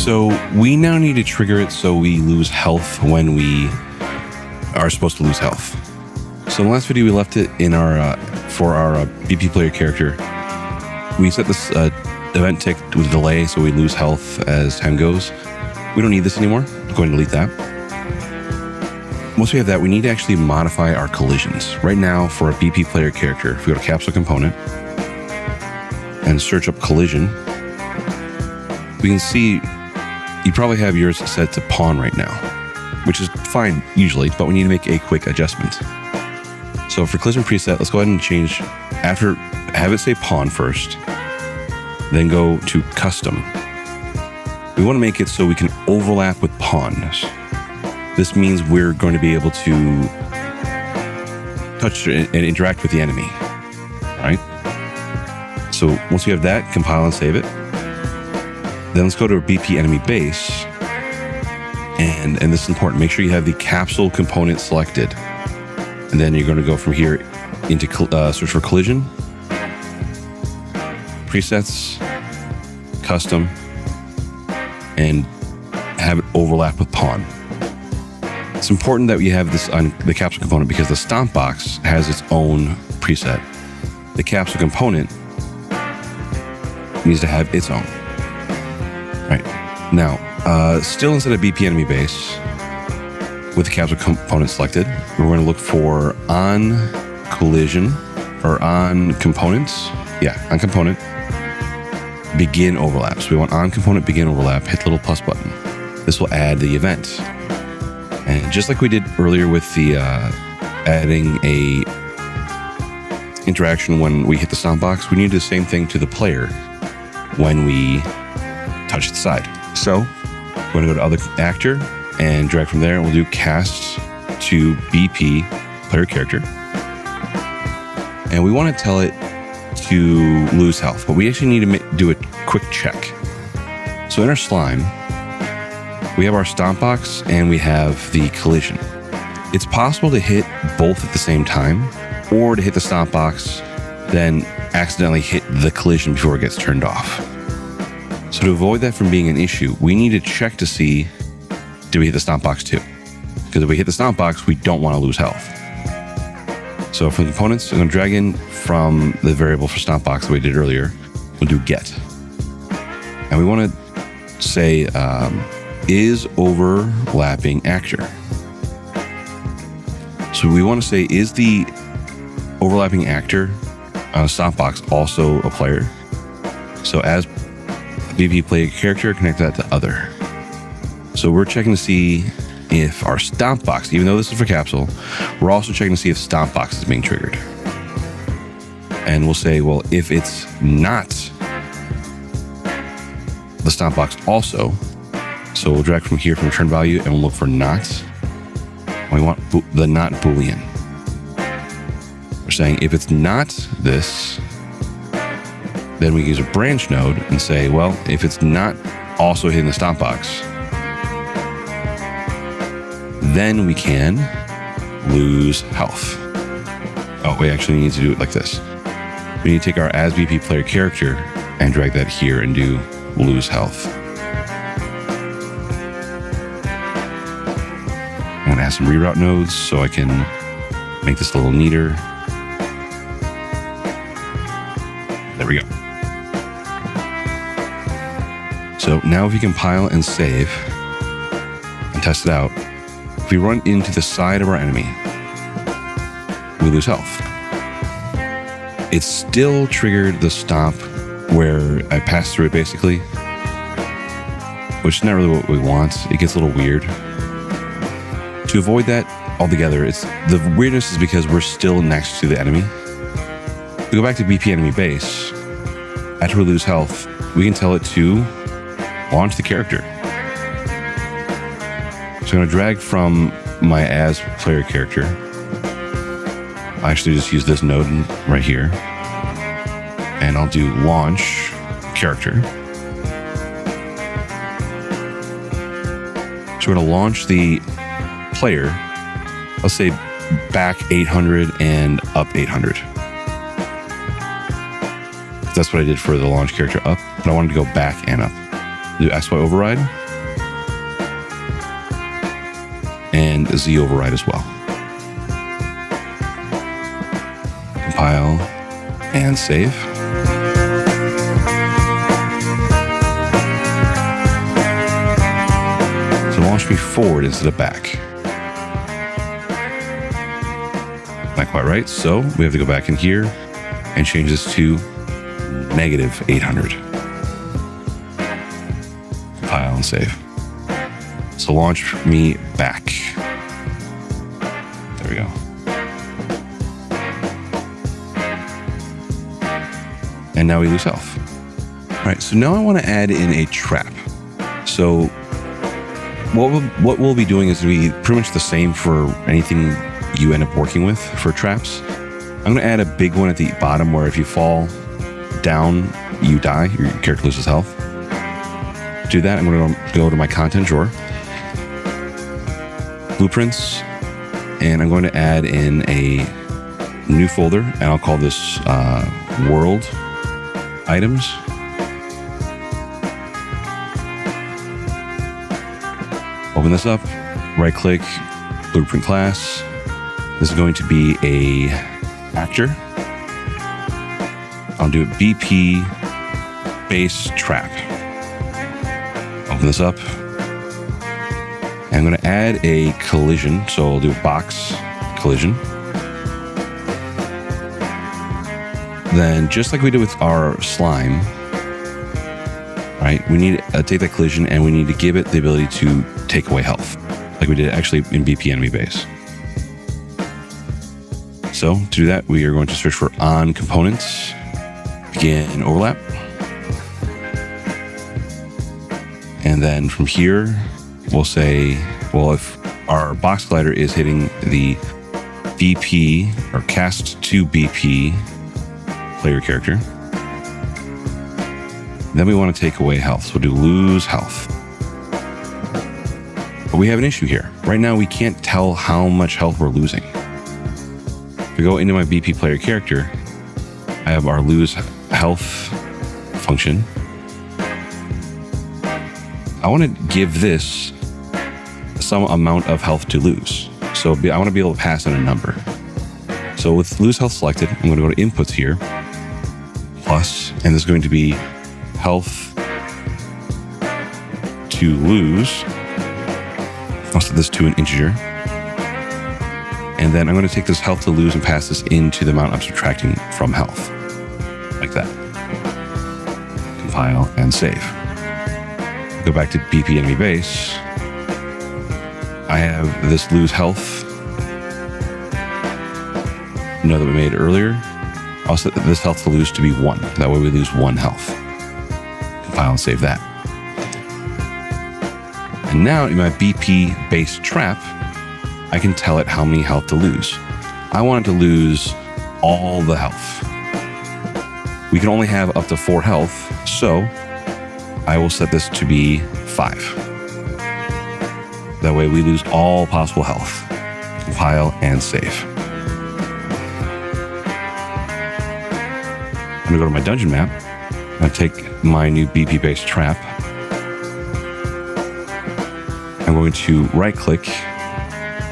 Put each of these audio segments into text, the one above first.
So we now need to trigger it so we lose health when we are supposed to lose health. So in the last video, we left it in our for our BP player character. We set this event tick with a delay so we lose health as time goes. We don't need this anymore. Go ahead and delete that. Once we have that, we need to actually modify our collisions. Right now, for a BP player character, if we go to capsule component and search up collision, we can see you probably have yours set to pawn right now, which is fine usually, but we need to make a quick adjustment. So for collision preset, let's go ahead and change, after, have it say pawn first, then go to custom. We want to make it so we can overlap with pawns. This means we're going to be able to touch and interact with the enemy, right? So once we have that, compile and save it. Then let's go to our BP enemy base. And this is important, make sure you have the capsule component selected. And then you're going to go from here into search for collision, presets, custom, and have it overlap with pawn. It's important that we have this on the capsule component because the stomp box has its own preset. The capsule component needs to have its own. Right. Now, still instead of BP enemy base, with the capsule component selected, we're going to look for on collision or on components. Yeah, on component, begin overlap. So we want on component, begin overlap, hit the little plus button. This will add the event. And just like we did earlier with the adding a interaction when we hit the stomp box, we need the same thing to the player when we touch the side. So we're going to go to other actor and drag from there. We'll do cast to BP player character. And we want to tell it to lose health, but we actually need to do a quick check. So in our slime, we have our stomp box and we have the collision. It's possible to hit both at the same time or to hit the stomp box, then accidentally hit the collision before it gets turned off. So to avoid that from being an issue, we need to check to see, did we hit the stomp box too? Because if we hit the stomp box, we don't want to lose health. So from the components, I'm going to drag in from the variable for stomp box that we did earlier. We'll do get. And we want to say, is overlapping actor. So we want to say, is the overlapping actor on a stomp box also a player? So as BP player character, connect that to other. So we're checking to see if our stomp box, even though this is for capsule, we're also checking to see if stomp box is being triggered. And we'll say, well, if it's not the stomp box also, so we'll drag from here from return value and we'll look for not. We want the not Boolean. We're saying if it's not this, then we can use a branch node and say, well, if it's not also hitting the stomp box, then we can lose health. Oh, we actually need to do it like this. We need to take our as BP player character and drag that here and do lose health. I'm going to add some reroute nodes so I can make this a little neater. There we go. So now if you compile and save and test it out, if we run into the side of our enemy, we lose health. It still triggered the stomp where I passed through it basically, which is not really what we want. It gets a little weird. To avoid that altogether, the weirdness is because we're still next to the enemy. If we go back to BP enemy base, after we lose health, we can tell it to launch the character. So I'm going to drag from my as player character. I actually just use this node right here. And I'll do launch character. So we're going to launch the player, let's say back 800 and up 800. That's what I did for the launch character up, but I wanted to go back and up. Do XY override. And Z override as well. Compile and save. So launch me forward instead of back. Not quite right, so we have to go back in here and change this to -800. Compile and save. So launch me back. There we go. And now we lose health. All right, so now I want to add in a trap. So what we'll be doing is going to be pretty much the same for anything you end up working with for traps. I'm going to add a big one at the bottom where if you fall down, you die, your character loses health. To do that, I'm going to go to my content drawer, blueprints, and I'm going to add in a new folder, and I'll call this world items. Open this up, right click, blueprint class. This is going to be a actor. I'll do a BP base trap. Open this up. And I'm going to add a collision. So I'll do a box collision. Then just like we did with our slime, right? We need to take that collision and we need to give it the ability to take away health, like we did actually in BP enemy base. So to do that, we are going to search for on components, begin overlap. And then from here, we'll say, well, if our box collider is hitting the BP or cast to BP player character, then we want to take away health. So we'll do lose health. But we have an issue here. Right now, we can't tell how much health we're losing. If we go into my BP player character, I have our lose health function. I want to give this some amount of health to lose. So I want to be able to pass in a number. So with lose health selected, I'm going to go to inputs here, plus, and this is going to be health to lose. I'll set this to an integer. And then I'm going to take this health to lose and pass this into the amount I'm subtracting from health. Like that. Compile and save. Go back to BP enemy base. I have this lose health node that we made earlier. I'll set this health to lose to be 1. That way we lose 1 health. Compile and save that. And now in my BP base trap, I can tell it how many health to lose. I want it to lose all the health. We can only have up to 4 health, so I will set this to be 5. That way we lose all possible health. Compile and save. I'm gonna go to my dungeon map. I'm gonna take my new BP based trap. I'm going to right click,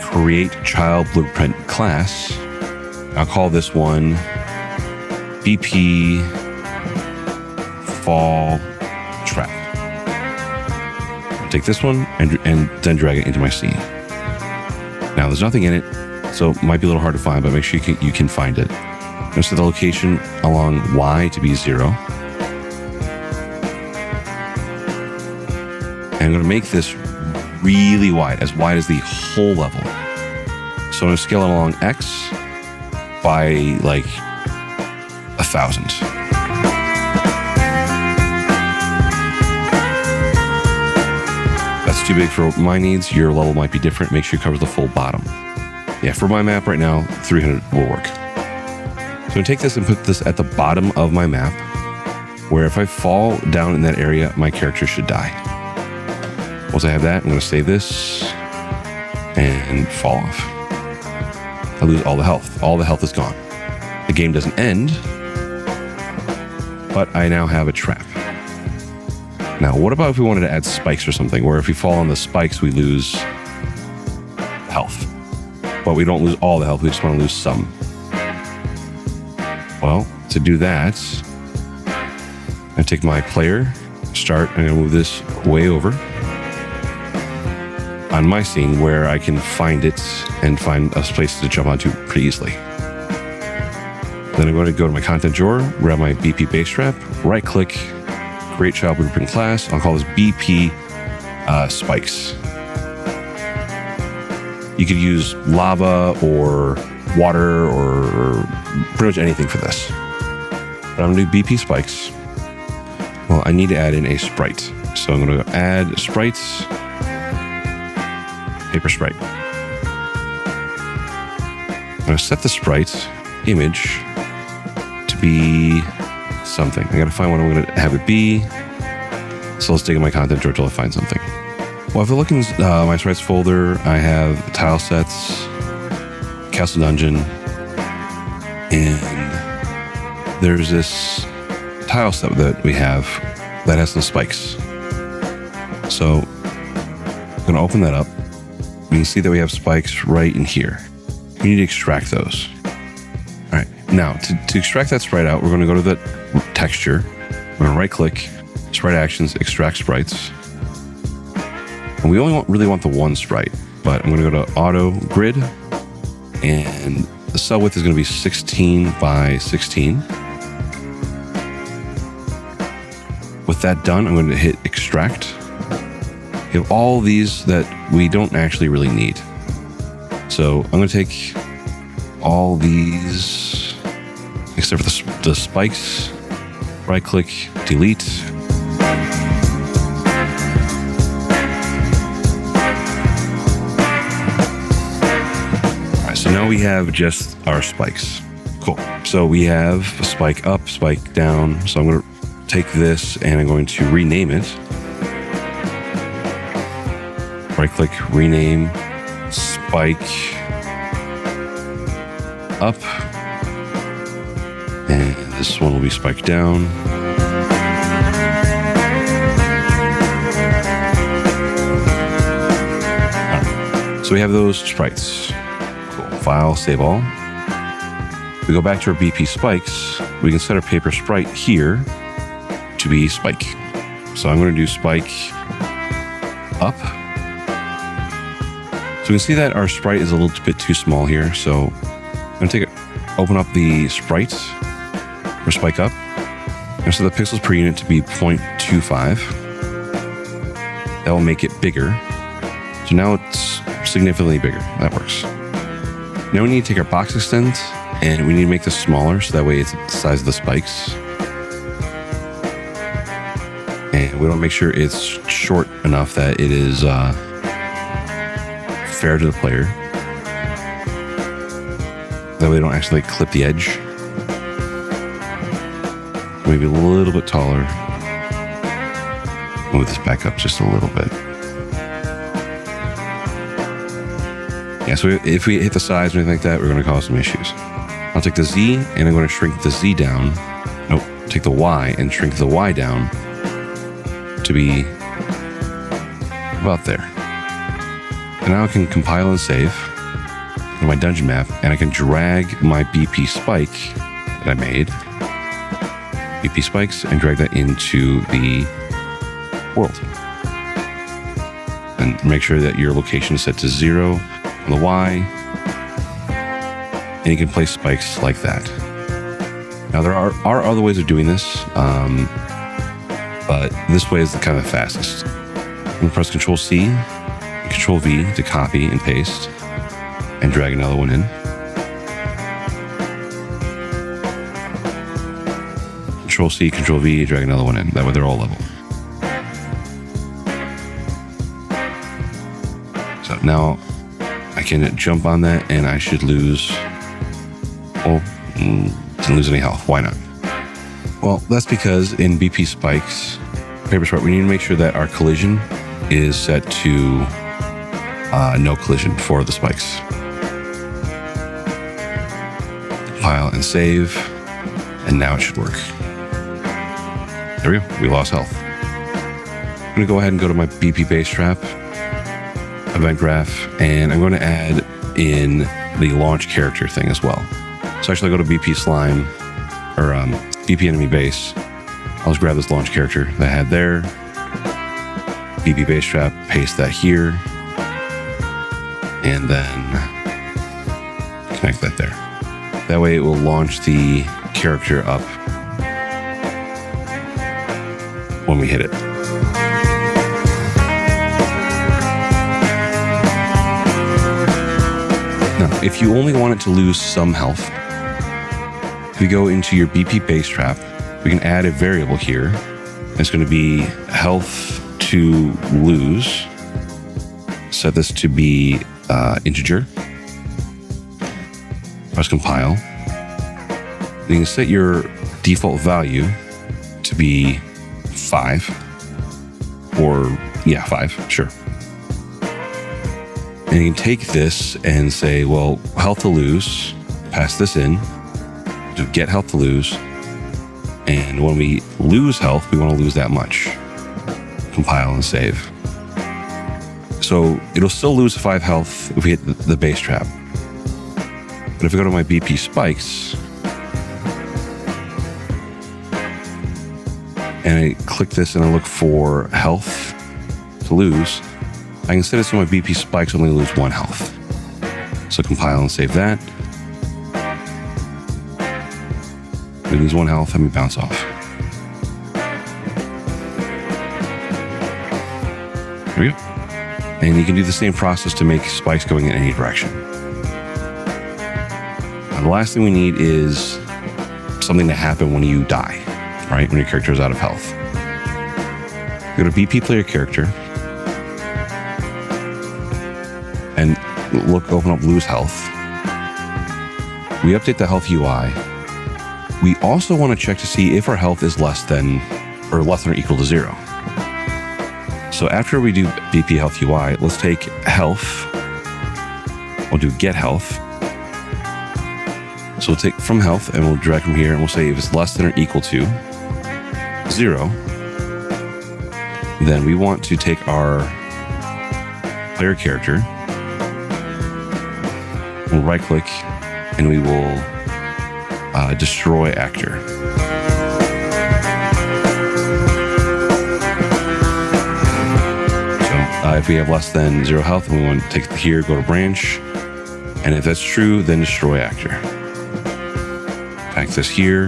create child blueprint class. I'll call this one BP fall trap. I'll take this one and then drag it into my scene. Now there's nothing in it, so it might be a little hard to find, but make sure you can find it. I'm going to set the location along Y to be 0. And I'm going to make this really wide as the whole level. So I'm going to scale it along X by like 1,000. That's too big for my needs. Your level might be different. Make sure it covers the full bottom. Yeah, for my map right now, 300 will work. So I'm going to take this and put this at the bottom of my map, where if I fall down in that area, my character should die. Once I have that, I'm going to save this and fall off. I lose all the health. All the health is gone. The game doesn't end, but I now have a trap. Now, what about if we wanted to add spikes or something, where if we fall on the spikes, we lose health, but we don't lose all the health, we just want to lose some. Well, to do that, I take my player, start, I'm going to move this way over on my scene where I can find it and find a place to jump onto pretty easily. Then I'm going to go to my content drawer, grab my BP base trap, right click, create child blueprint class. I'll call this BP spikes. You could use lava or water or pretty much anything for this. But I'm going to do BP spikes. Well, I need to add in a sprite. So I'm going to add sprites, paper sprite. I'm going to set the sprite image to be something. I got to find what I'm going to have it be. So let's dig in my content drawer till I find something. Well, if I look in my sprites folder, I have tile sets, castle dungeon, and there's this tile set that we have that has some spikes. So I'm going to open that up. You can see that we have spikes right in here. We need to extract those. All right. Now, to extract that sprite out, we're going to go to the texture. We're going to right click, sprite actions, extract sprites. And we only really want the one sprite, but I'm going to go to auto grid, and the cell width is going to be 16 by 16. With that done, I'm going to hit extract. We have all these that we don't actually really need. So I'm going to take all these, except for the spikes, right click, delete. All right, so now we have just our spikes. Cool. So we have a spike up, spike down. So I'm going to take this and I'm going to rename it. Right click, rename, spike up, and this one will be spike down. Right. So we have those sprites. Cool. File, save all. We go back to our BP spikes. We can set our paper sprite here to be spike. So I'm going to do spike up. So we can see that our sprite is a little bit too small here. So I'm going to open up the sprite for spike up. And so the pixels per unit to be 0.25. That will make it bigger. So now it's significantly bigger. That works. Now we need to take our box extent and we need to make this smaller so that way it's the size of the spikes. And we want to make sure it's short enough that it is fair to the player. That way they don't actually clip the edge. Maybe a little bit taller. Move this back up just a little bit. Yeah, so if we hit the size or anything like that, we're going to cause some issues. I'll take the Z and I'm going to shrink the Z down. Nope, take the Y and shrink the Y down to be about there. And now I can compile and save in my dungeon map, and I can drag my BP spike that I made, BP spikes, and drag that into the world. And make sure that your location is set to 0 on the Y, and you can place spikes like that. Now there are other ways of doing this, but this way is the kind of the fastest. I'm going to press Control C, Control V to copy and paste and drag another one in. Control C, Control V, drag another one in. That way they're all level. So now I can jump on that and I should lose, didn't lose any health. Why not? Well, that's because in BP spikes, paper sprite, we need to make sure that our collision is set to no collision for the spikes. Compile and save, and now it should work. There we go. We lost health. I'm going to go ahead and go to my BP base trap, event graph, and I'm going to add in the launch character thing as well. So actually I go to BP slime, or BP enemy base. I'll just grab this launch character that I had there, BP base trap, paste that here, and then connect that there. That way it will launch the character up when we hit it. Now, if you only want it to lose some health, if we go into your BP base trap, we can add a variable here. It's going to be health to lose. Set this to be integer. Press compile. You can set your default value to be 5, or 5, sure. And you can take this and say, well, health to lose, pass this in, do get health to lose, and when we lose health, we want to lose that much. Compile and save. So it'll still lose 5 health if we hit the base trap. But if I go to my BP spikes, and I click this and I look for health to lose, I can set it so my BP spikes only lose 1 health. So compile and save that. We lose 1 health and we bounce off. There we go. And you can do the same process to make spikes going in any direction. Now, the last thing we need is something to happen when you die, right? When your character is out of health. Go to BP player character and open up lose health. We update the health UI. We also want to check to see if our health is less than or equal to 0. So after we do BP health UI, let's take health. We'll do get health. So we'll take from health and we'll drag from here and we'll say if it's less than or equal to 0, then we want to take our player character, we'll right click and we will destroy actor. So if we have less than 0 health, then we want to take it here, go to branch, and if that's true, then destroy actor. Pack this here,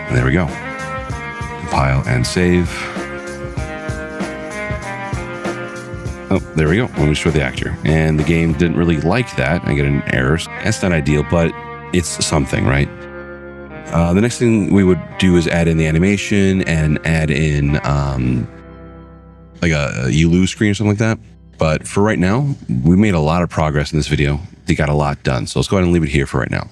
and there we go. Compile and save. Oh, there we go. When we destroy the actor, and the game didn't really like that. I get an error. That's not ideal, but it's something, right? The next thing we would do is add in the animation and add in like a you lose screen or something like that. But for right now, we made a lot of progress in this video. They got a lot done. So let's go ahead and leave it here for right now.